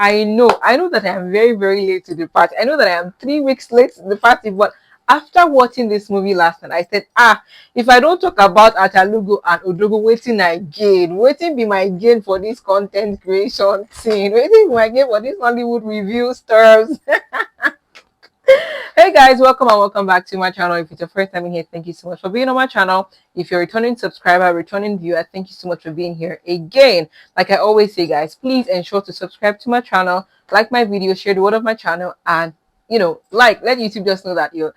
I know that I am very, very late to the party. I know that I am 3 weeks late to the party, but after watching this movie last night, I said, if I don't talk about Atalugo and Odogo, waiting I gain, waiting be my gain for this content creation scene, waiting be my gain for this Hollywood review stars. Hey guys, welcome and welcome back to my channel. If it's your first time in here, thank you so much for being on my channel. If you're a returning subscriber, returning viewer, thank you so much for being here again. Like I always say, guys, please ensure to subscribe to my channel, like my video, share the word of my channel, and let YouTube just know that you're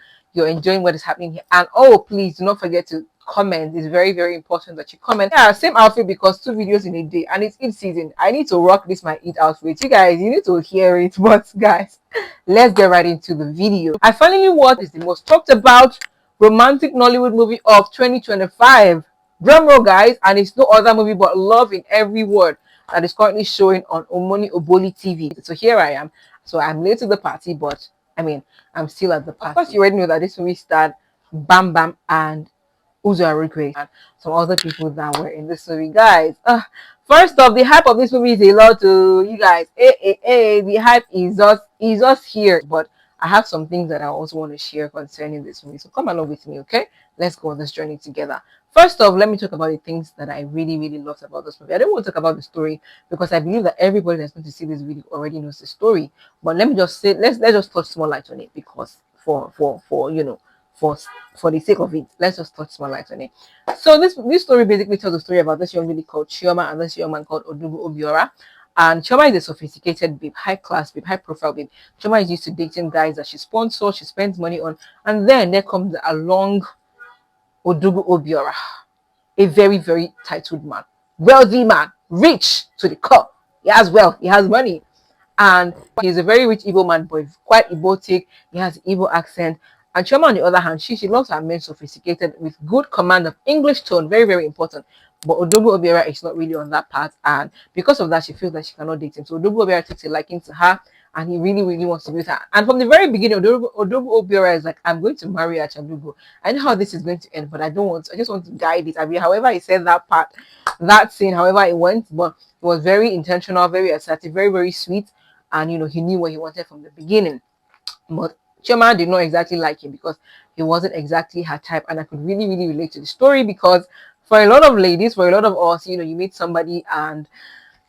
enjoying what is happening here. And oh, please do not forget to comment. It's very, very important that you comment. Yeah, same outfit because 2 videos in a day, and it's Eid season. I need to rock this my Eid outfit. You guys, you need to hear it. But guys, let's get right into the video. I finally watched is the most talked about romantic Nollywood movie of 2025. Drum roll, guys, and it's no other movie but Love in Every Word that is currently showing on Omoni Oboli TV. So here I am. So I'm late to the party, but I mean, I'm still at the party. Of course, you already know that this movie starred Bam Bam and Uzo Arikwe and some other people that were in this movie, guys. First off, the hype of this movie is a lot to you guys. The hype is us here, but I have some things that I also want to share concerning this movie. So come along with me, okay? Let's go on this journey together. First off, let me talk about the things that I really, really loved about this movie. I don't want to talk about the story because I believe that everybody that's going to see this video already knows the story. But let me just say, let's just touch small light on it because for for for the sake of it, let's just touch small light on it. So this story basically tells a story about this young lady called Chioma and this young man called Odugu Obiora. And Chioma is a sophisticated babe, high class babe, high profile babe. Chioma is used to dating guys that she sponsors, she spends money on, and then there comes along Odugu Obiora, a very, very titled man, wealthy man, rich to the core. He has wealth, he has money, and he's a very rich Igbo man, but quite Igbotic. He has Igbo accent. And Chioma, on the other hand, she loves her men sophisticated with good command of English tone, very, very important. But Odogo Obiora is not really on that part, and because of that, she feels that she cannot date him. So Odogo Obiora takes a liking to her, and he really, really wants to be with her. And from the very beginning, Odogo Obiora is like, I'm going to marry Achalugo. I know how this is going to end, but I don't want to, I just want to guide it. I mean, however he said that part, that scene, however it went, but it was very intentional, very assertive, very, very sweet. And he knew what he wanted from the beginning. But Chioma did not exactly like him because he wasn't exactly her type, and I could really, really relate to the story because for a lot of ladies, for a lot of us, you meet somebody and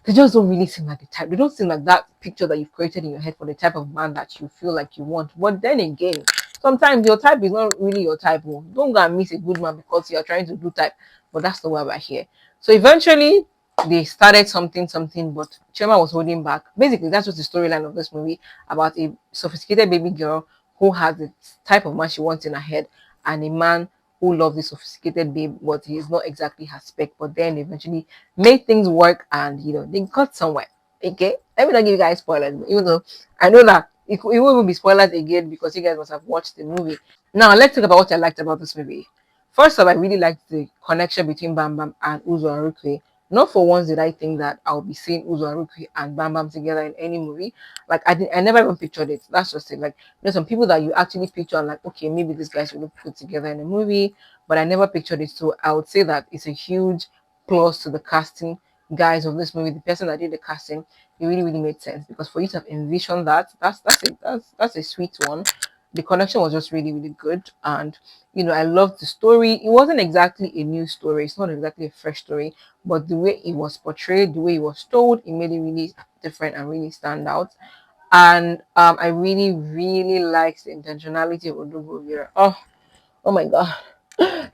they just don't really seem like the type. They don't seem like that picture that you've created in your head for the type of man that you feel like you want. But then again, sometimes your type is not really your type. Oh. Don't go and miss a good man because you're trying to do type. But that's not why we're here. So eventually, they started something, but Chema was holding back. Basically, that's just the storyline of this movie about a sophisticated baby girl who has the type of man she wants in her head, and a man who loves this sophisticated babe, but he's not exactly her spec. But then eventually made things work, and they got somewhere. Okay, let me not give you guys spoilers, even though I know that it won't even be spoilers again because you guys must have watched the movie. Now let's talk about what I liked about this movie. First off, I really liked the connection between Bam Bam and Uzo Arukwe. Not for once did I think that I'll be seeing Uzo Aruki and Bam Bam together in any movie. Like I never even pictured it. That's just it. Like there's some people that you actually picture and like, okay, maybe these guys will look put together in a movie, but I never pictured it. So I would say that it's a huge plus to the casting guys of this movie. The person that did the casting, it really, really made sense because for you to have envisioned that, that's a sweet one. The connection was just really, really good, and I loved the story. It wasn't exactly a new story. It's not exactly a fresh story, but the way it was portrayed, the way it was told, it made it really different and really stand out. And I really, really liked the intentionality of Odogo Vira. Oh my god.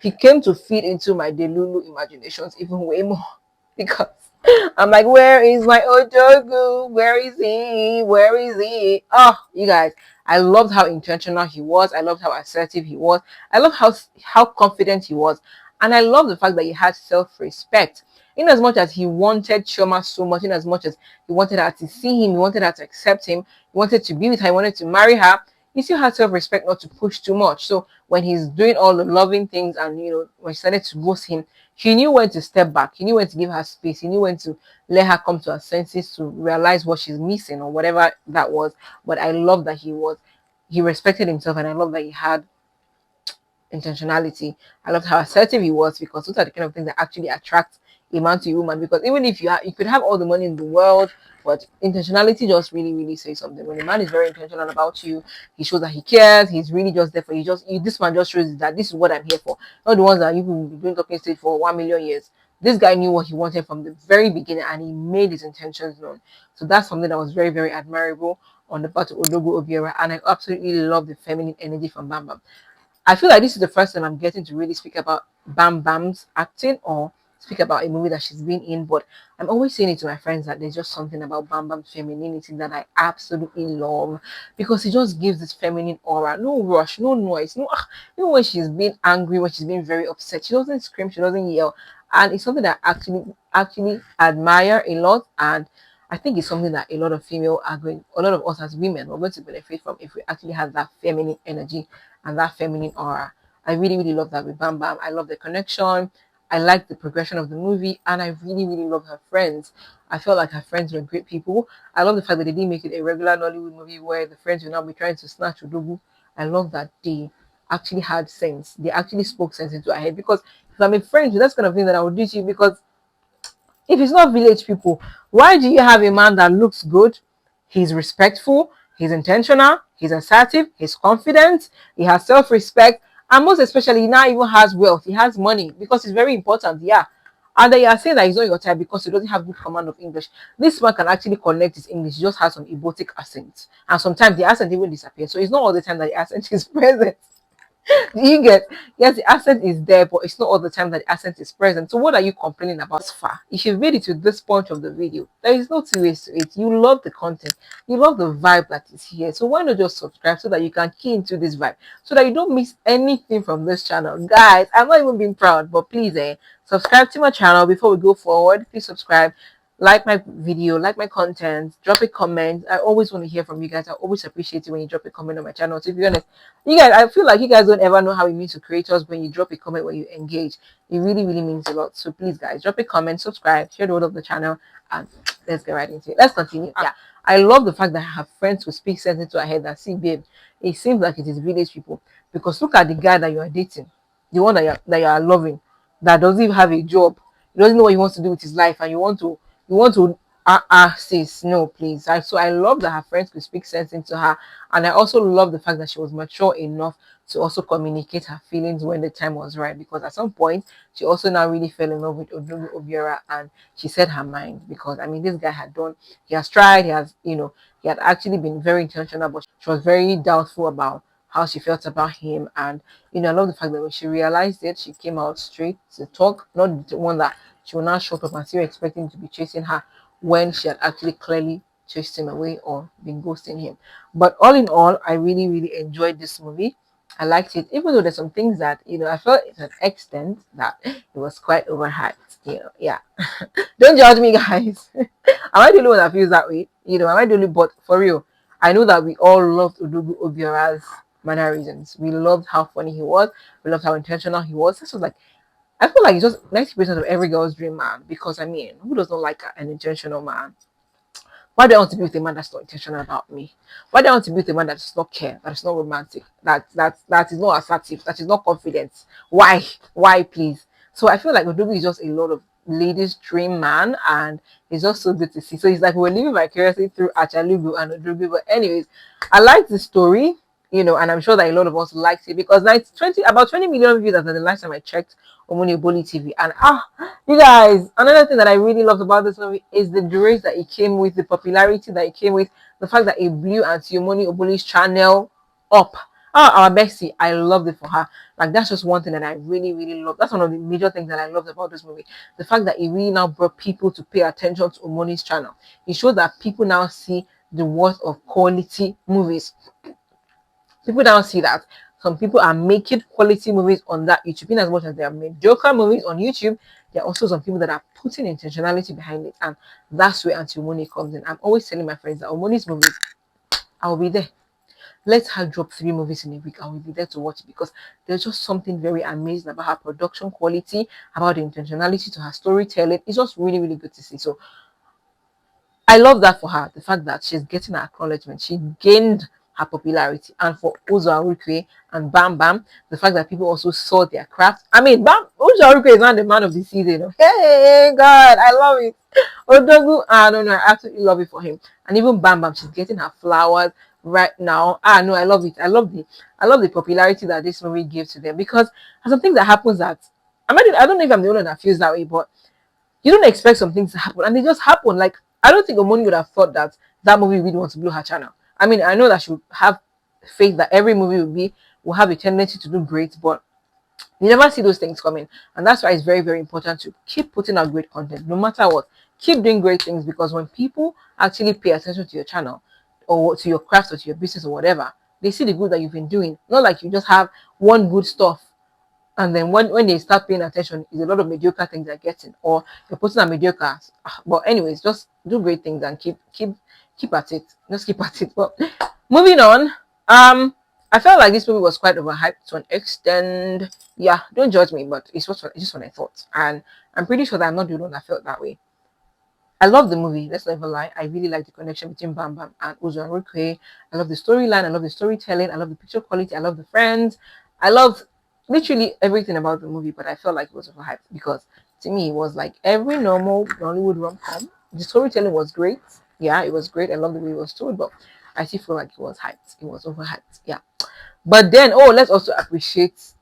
He came to feed into my Delulu imaginations even way more because I'm like, where is my Odogu? Where is he? Where is he? Oh, you guys, I loved how intentional he was. I loved how assertive he was. I love how confident he was. And I love the fact that he had self-respect. In as much as he wanted Chioma so much, in as much as he wanted her to see him, he wanted her to accept him, he wanted to be with her, he wanted to marry her, he still had self-respect not to push too much. So when he's doing all the loving things and when she started to ghost him, he knew when to step back, he knew when to give her space, he knew when to let her come to her senses to realize what she's missing or whatever that was. But I love that he respected himself, and I love that he had intentionality. I loved how assertive he was because those are the kind of things that actually attract a man to a woman, because even if you could have all the money in the world, but intentionality just really, really says something. When a man is very intentional about you, he shows that he cares. He's really just there for you. This man just shows that this is what I'm here for. Not the ones that you will be doing talking stage for 1 million years. This guy knew what he wanted from the very beginning, and he made his intentions known. So that's something that was very, very admirable on the part of Odogu Obiora, and I absolutely love the feminine energy from Bam Bam. I feel like this is the first time I'm getting to really speak about Bam Bam's acting, or speak about a movie that she's been in, but I'm always saying it to my friends that there's just something about Bam Bam's femininity that I absolutely love, because it just gives this feminine aura. No rush, no noise, no even when she's being angry, when she's being very upset, she doesn't scream, she doesn't yell. And it's something that I actually admire a lot, and I think it's something that a lot of us as women, we're going to benefit from if we actually have that feminine energy and that feminine aura. I really, really love that with Bam Bam. I love the connection. I like the progression of the movie, and I really, really love her friends. I felt like her friends were great people. I love the fact that they didn't make it a regular Nollywood movie where the friends will now be trying to snatch Udogu. I love that they actually had sense. They actually spoke sense into her head, because if I'm a friend with that kind of thing that I would do to you, because if it's not village people, why do you have a man that looks good? He's respectful, he's intentional, he's assertive, he's confident, he has self-respect, and most especially, he now even has wealth, he has money, because it's very important, yeah. And then you are saying that he's not your type because he doesn't have good command of English. This man can actually connect his English, he just has some erotic accent. And sometimes the accent even disappears. So it's not all the time that the accent is present. You get, yes, the accent is there, but it's not all the time that the accent is present. So what are you complaining about this far? If you've made it to this point of the video, there is no two ways to it. You love the content, you love the vibe that is here. So why not just subscribe so that you can key into this vibe, so that you don't miss anything from this channel. Guys, I'm not even being proud, but please subscribe to my channel before we go forward. Please subscribe, like my video, like my content, drop a comment. I always want to hear from you guys. I always appreciate it when you drop a comment on my channel. So if you're honest, you guys, I feel like you guys don't ever know how it means to creators when you drop a comment, when you engage. It really, really means a lot. So please, guys, drop a comment, subscribe, share the word of the channel, and let's get right into it. Let's continue. Yeah, I love the fact that I have friends who speak sense into her head that, see, babe, it seems like it is village people. Because look at the guy that you are dating, the one that you are loving, that doesn't even have a job, he doesn't know what he wants to do with his life, and you want to sis, no, please. So I love that her friends could speak sense into her, and I also love the fact that she was mature enough to also communicate her feelings when the time was right, because at some point she also now really fell in love with Odugu Obiora, and she said her mind, because I mean, this guy he has tried, he had actually been very intentional, but she was very doubtful about how she felt about him. And I love the fact that when she realized it, she came out straight to talk, not the one that she will now shut up and still expecting to be chasing her, when she had actually clearly chased him away or been ghosting him. But all in all, I really, really enjoyed this movie. I liked it, even though there's some things that I felt to an extent that it was quite overhyped. Yeah. Don't judge me, guys. Am I the only one that feels that way? Am I the only? But for real, I know that we all loved Udugu Obiora's mannerisms. We loved how funny he was. We loved how intentional he was. This was like, I feel like it's just 90% of every girl's dream man. Because I mean, who does not like an intentional man? Why do I want to be with a man that's not intentional about me? Why do I want to be with a man that does not care, that is not romantic, that is not assertive, that is not confident? Why? Why, please? So I feel like Odogu is just a lot of ladies' dream man, and it's just so good to see. So it's like we're living vicariously through Achalugu and Odogu. But anyways, I like the story, and I'm sure that a lot of us liked it, because about 20 million views as the last time I checked Omoni Oboli TV. And you guys, another thing that I really loved about this movie is the grace that it came with, the popularity that it came with, the fact that it blew Auntie Omoni Oboli's channel up. Our bestie, I loved it for her. Like, that's just one thing that I really, really love. That's one of the major things that I loved about this movie. The fact that it really now brought people to pay attention to Omoni's channel. It showed that people now see the worth of quality movies. People now see that some people are making quality movies on that YouTube. In as much as there are mediocre movies on YouTube, there are also some people that are putting intentionality behind it, and that's where Auntie Omoni comes in. I'm always telling my friends that Omoni's movies, I will be there. Let her drop 3 movies in a week. I will be there to watch it, because there's just something very amazing about her production quality, about the intentionality to her storytelling. It's just really, really good to see. So I love that for her, the fact that she's getting her acknowledgement. She gained her popularity. And for Uzo Arukwe and Bam Bam, the fact that people also saw their craft. I mean, Uzoruko is not the man of the season. Hey God, I love it. Odogu, I don't know, I absolutely love it for him. And even Bam Bam, she's getting her flowers right now. No, I love it. I love the popularity that this movie gives to them, because there's some things that happens that I don't know if I'm the only one that feels that way, but you don't expect some things to happen and they just happen. Like, I don't think Omoni would have thought that that movie really wants to blow her channel. I mean, I know that she would have faith that every movie will have a tendency to do great, but you never see those things coming. And that's why it's very, very important to keep putting out great content no matter what. Keep doing great things, because when people actually pay attention to your channel or to your craft or to your business or whatever, they see the good that you've been doing. Not like you just have one good stuff, and then when they start paying attention, is a lot of mediocre things they're getting, or you're putting on mediocre. But anyways, just do great things and keep at it. Just keep at it. But moving on, I felt like this movie was quite overhyped to an extent. Yeah, don't judge me, but it's just what I thought, and I'm pretty sure that I'm not the only one that felt that way. I love the movie. Let's never lie. I really like the connection between Bam Bam and Uzo and Rukwe. I love the storyline. I love the storytelling. I love the picture quality. I love the friends. I love literally everything about the movie. But I felt like it was overhyped, because to me it was like every normal Nollywood rom-com. The storytelling was great. Yeah, it was great. I love the way it was told, but I still feel like it was hyped. It was overhyped. Yeah. But then, oh, let's also appreciate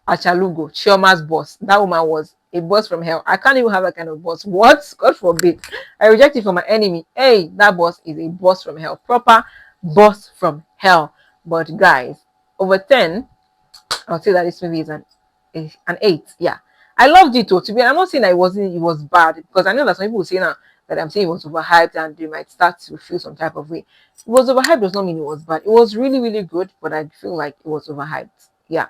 Achalugo, Chioma's boss. That woman was a boss from hell. I can't even have that kind of boss. What? God forbid. I reject it from my enemy. Hey, that boss is a boss from hell. Proper boss from hell. But guys, over 10, I'll say that this movie is an 8. Yeah. I loved it too. To be, I'm not saying that it was bad, because I know that some people will say now that I'm saying it was overhyped and they might start to feel some type of way. It was overhyped does not mean it was bad. It was really, really good, but I feel like it was overhyped. Yeah.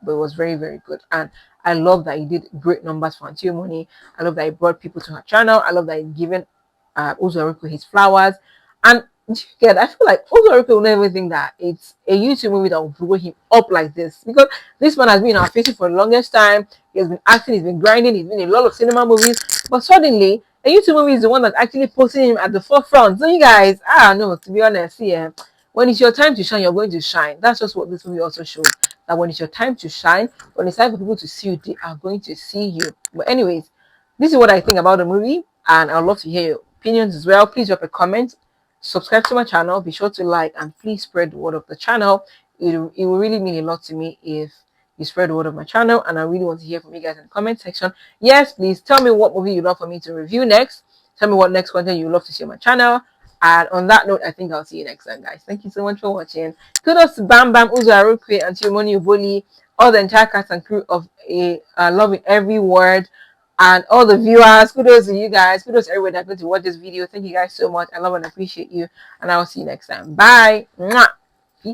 But it was very, very good. And I love that he did great numbers for Auntie Money. I love that he brought people to her channel. I love that he given Uzo his flowers. And do you get, I feel like Uzo will never think that it's a YouTube movie that will blow him up like this, because this man has been in our faces for the longest time. He has been acting, he's been grinding, he's been in a lot of cinema movies, but suddenly a YouTube movie is the one that's actually putting him at the forefront. So you guys, no, to be honest, yeah, when it's your time to shine, you're going to shine. That's just what this movie also shows. That when it's your time to shine, when it's time for people to see you, they are going to see you. But anyways, this is what I think about the movie, and I'd love to hear your opinions as well. Please drop a comment, subscribe to my channel, be sure to like, and please spread the word of the channel. It will really mean a lot to me if you spread the word of my channel, and I really want to hear from you guys in the comment section. Yes, please tell me what movie you'd love for me to review next. Tell me what next content you'd love to see on my channel. And on that note, I think I'll see you next time, guys. Thank you so much for watching. Kudos to Bam Bam, Uzo Arukwe, and Omoni Oboli, all the entire cast and crew of a loving every word, and all the viewers. Kudos to you guys. Kudos to everyone that's going to watch this video. Thank you guys so much. I love and appreciate you, and I will see you next time. Bye. Mwah.